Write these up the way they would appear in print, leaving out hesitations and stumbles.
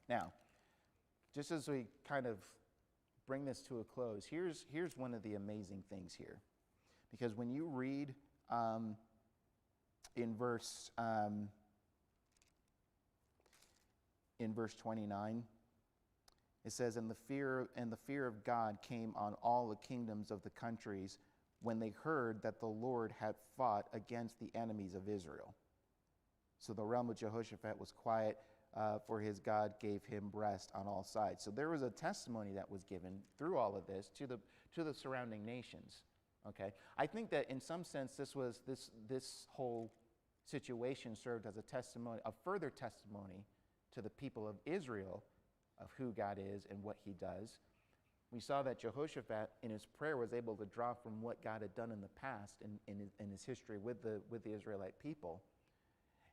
Now, just as we kind of bring this to a close, here's one of the amazing things here. Because when you read in verse 29, it says, and the fear of God came on all the kingdoms of the countries when they heard that the Lord had fought against the enemies of Israel. So the realm of Jehoshaphat was quiet, for his God gave him rest on all sides. So there was a testimony that was given through all of this to the surrounding nations. Okay, I think that in some sense this whole situation served as a testimony, a further testimony to the people of Israel of who God is and what he does. We saw that Jehoshaphat in his prayer was able to draw from what God had done in the past in his history with the Israelite people.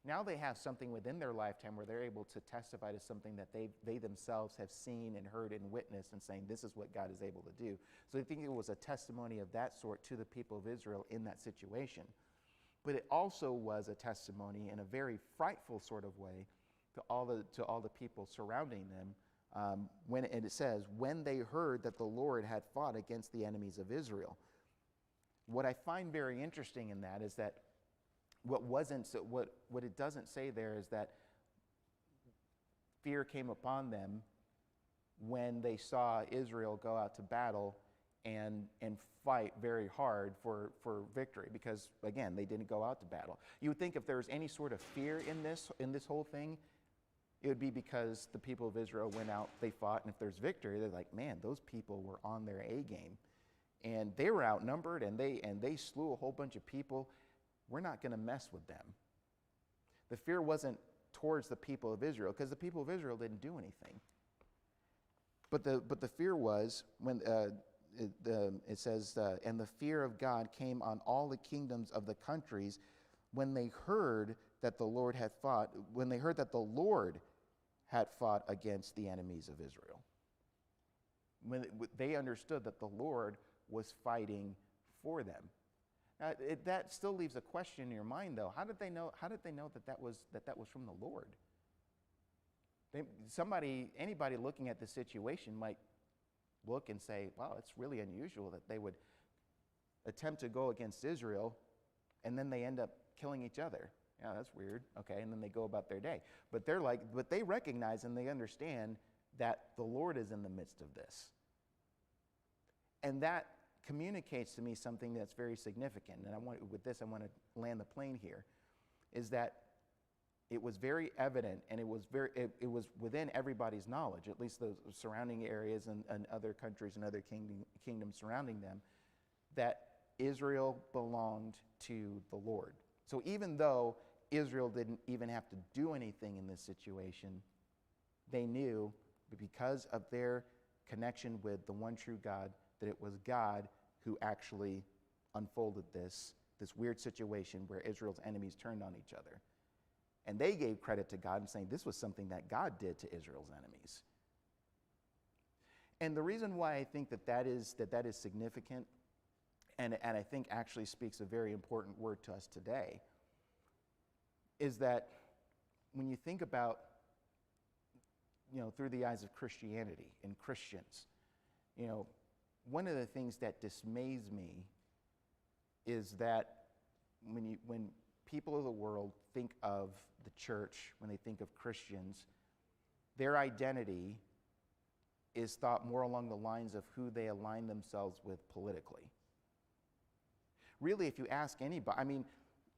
Now they have something within their lifetime where they're able to testify to something that they themselves have seen and heard and witnessed, and saying this is what God is able to do. So I think it was a testimony of that sort to the people of Israel in that situation. But it also was a testimony in a very frightful sort of way to all the people surrounding them. And it says, when they heard that the Lord had fought against the enemies of Israel. What I find very interesting in that is that what it doesn't say there is that fear came upon them when they saw Israel go out to battle and fight very hard for victory, because again, they didn't go out to battle. You would think if there was any sort of fear in this whole thing, it would be because the people of Israel went out, they fought, and if there's victory, they're like, man, those people were on their A game, and they were outnumbered, and they slew a whole bunch of people. We're not going to mess with them. The fear wasn't towards the people of Israel, because the people of Israel didn't do anything. But the fear was when it says, and the fear of God came on all the kingdoms of the countries when they heard that the Lord had fought. When they heard that the Lord had fought against the enemies of Israel. When they understood that the Lord was fighting for them. Now, that still leaves a question in your mind, though. How did they know that was from the Lord? Anybody looking at the situation might look and say, wow, it's really unusual that they would attempt to go against Israel and then they end up killing each other. Yeah, that's weird. Okay, and then they go about their day. But they recognize and they understand that the Lord is in the midst of this. And that communicates to me something that's very significant. And I want to land the plane here, is that it was very evident, and it was within everybody's knowledge, at least those surrounding areas and other countries and other kingdoms surrounding them, that Israel belonged to the Lord. So even though Israel didn't even have to do anything in this situation, they knew, because of their connection with the one true God, that it was God who actually unfolded this weird situation where Israel's enemies turned on each other. And they gave credit to God and saying this was something that God did to Israel's enemies. And the reason why I think that is significant, and I think actually speaks a very important word to us today, is that when you think about, through the eyes of Christianity and Christians, one of the things that dismays me is that when people of the world think of the church, when they think of Christians, their identity is thought more along the lines of who they align themselves with politically. Really, if you ask anybody,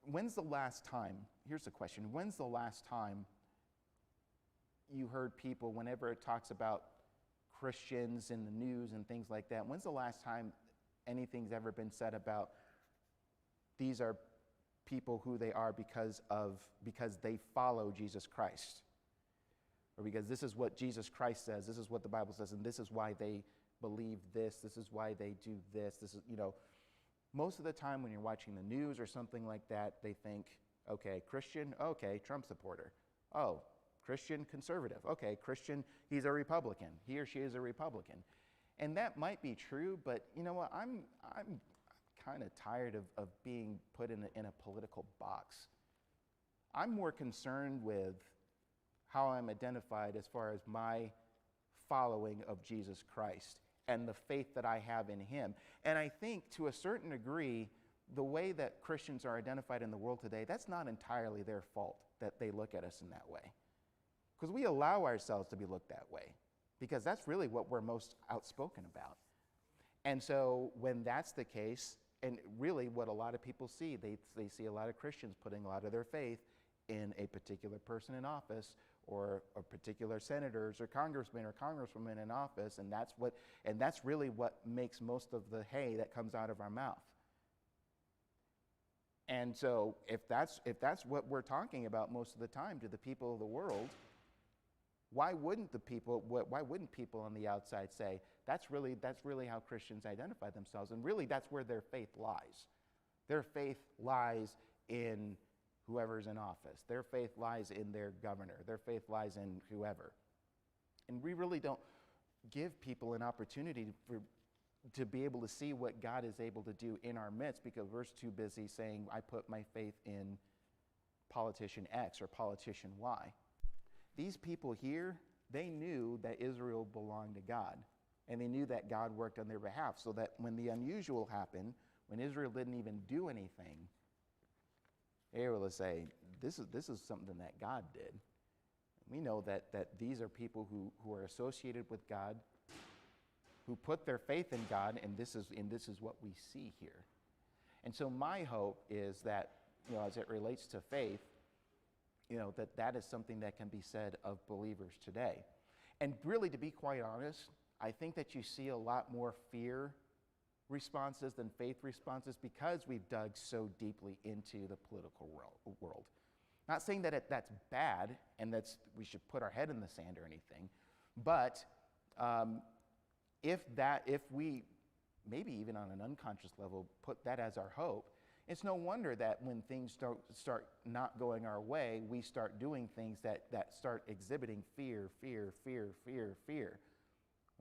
when's the last time, here's the question, when's the last time you heard people, whenever it talks about Christians in the news and things like that, when's the last time anything's ever been said about these are people who they are because they follow Jesus Christ? Or because this is what Jesus Christ says, this is what the Bible says, and this is why they believe this is why they do this is, most of the time when you're watching the news or something like that, they think, okay, Christian, okay, Trump supporter. Oh, Christian conservative. Okay, Christian, he's a Republican. He or she is a Republican. And that might be true, but you know what? I'm kind of tired of being put in a political box. I'm more concerned with how I'm identified as far as my following of Jesus Christ and the faith that I have in him. And I think to a certain degree, the way that Christians are identified in the world today, that's not entirely their fault that they look at us in that way. Because we allow ourselves to be looked that way, because that's really what we're most outspoken about. And so when that's the case, and really what a lot of people see, they see a lot of Christians putting a lot of their faith in a particular person in office, or a particular senators or congressmen or congresswomen in office, and that's really what makes most of the hay that comes out of our mouth. And so if that's what we're talking about most of the time to the people of the world, why wouldn't people on the outside say that's really how Christians identify themselves? And really that's where their faith lies. Their faith lies in whoever's in office. Their faith lies in their governor. Their faith lies in whoever. And we really don't give people an opportunity to be able to see what God is able to do in our midst, because we're too busy saying, I put my faith in politician X or politician Y. These people here, they knew that Israel belonged to God, and they knew that God worked on their behalf, so that when the unusual happened, when Israel didn't even do anything, they were able to say, this is something that God did. We know that these are people who are associated with God, who put their faith in God, and this is what we see here. And so my hope is that, as it relates to faith, that is something that can be said of believers today. And really, to be quite honest, I think that you see a lot more fear responses than faith responses, because we've dug so deeply into the political world. Not saying that that's bad and we should put our head in the sand or anything, but if we, maybe even on an unconscious level, put that as our hope, it's no wonder that when things start not going our way, we start doing things that start exhibiting fear,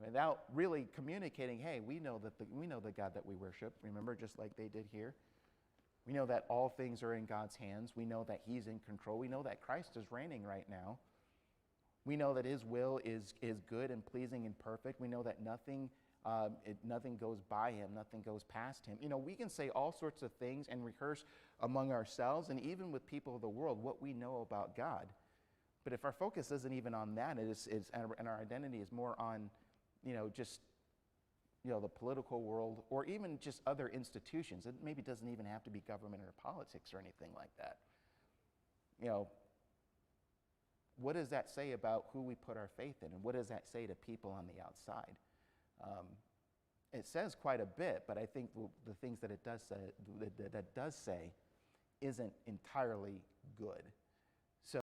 without really communicating, hey, we know the God that we worship. Remember, just like they did here. We know that all things are in God's hands. We know that he's in control. We know that Christ is reigning right now. We know that his will is good and pleasing and perfect. We know that nothing goes by him, nothing goes past him. We can say all sorts of things and rehearse among ourselves and even with people of the world what we know about God. But if our focus isn't even on that, and our identity is more on, just, the political world, or even just other institutions, it maybe doesn't even have to be government or politics or anything like that. What does that say about who we put our faith in, and what does that say to people on the outside? It says quite a bit, but I think the things that it does say isn't entirely good.